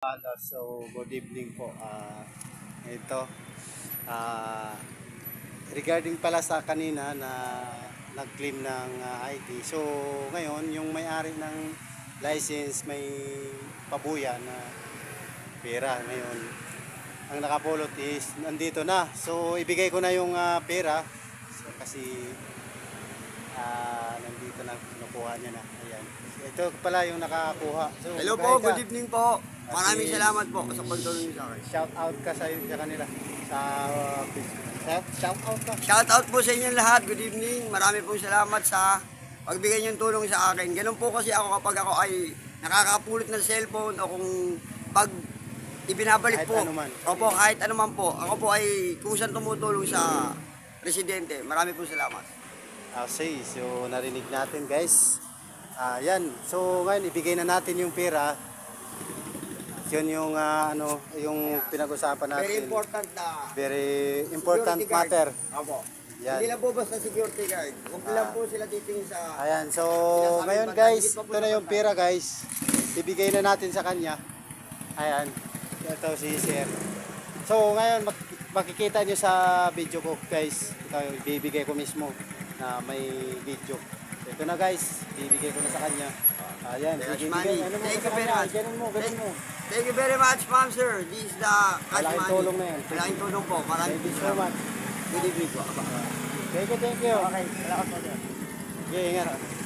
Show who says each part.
Speaker 1: Palo. So, good evening po. Ito, ah, regarding pala sa kanina na nag-claim ng ID. So, ngayon, yung may-ari ng license may pabuya na pera. Ngayon, ang nakapulot is nandito na. So, ibigay ko na yung pera. So, kasi nandito na, kinukuha niya na. Ayan. Ito pala yung nakakuha. So,
Speaker 2: Hello
Speaker 1: magkaya
Speaker 2: po,
Speaker 1: ka.
Speaker 2: good evening po. Maraming salamat po sa pagtulong niyo sa akin.
Speaker 1: Shout out ka sa kanila sa shout out ka.
Speaker 2: Shout out po sa inyo lahat, good evening. Marami pong salamat sa pagbigay niyong tulong sa akin. Ganun po kasi ako kapag ako ay nakakapulot ng cellphone o kung pag ibinabalik
Speaker 1: Kahit
Speaker 2: po.
Speaker 1: anuman.
Speaker 2: Opo, kahit anuman po. Ako po ay kusang tumutulong sa presidente. Marami pong salamat.
Speaker 1: Okay, so narinig natin guys. Yan. So ngayon ibigay na natin yung pera. Yun yung yung pinag-usapan natin.
Speaker 2: Very important na
Speaker 1: Very important
Speaker 2: security guard.
Speaker 1: matter.
Speaker 2: Opo.
Speaker 1: Yan.
Speaker 2: Hindi lang po basta security guard. Huwag lang po sila titingin sa...
Speaker 1: Ayan, so ngayon guys, ito na yung pera guys. Ibigay na natin sa kanya. Ayan. Ito si Sir. So ngayon makikita nyo sa video ko guys. Ito yung ibibigay ko mismo na may video. So, ito na guys, ibibigay ko na sa kanya. Ayan,
Speaker 2: Cash
Speaker 1: ibibigay.
Speaker 2: money.
Speaker 1: Ano mo
Speaker 2: Thank
Speaker 1: sa
Speaker 2: you very
Speaker 1: kanya?
Speaker 2: much.
Speaker 1: Ganun mo.
Speaker 2: Thank you very much, ma'am, sir. This is the cash
Speaker 1: Malaking
Speaker 2: money.
Speaker 1: tulong na yan.
Speaker 2: Malaking tulong po. Maraming
Speaker 1: Thank you so much.
Speaker 2: Good evening po.
Speaker 1: Thank you.
Speaker 2: Okay, salamat po, sir.
Speaker 1: Okay, ingat.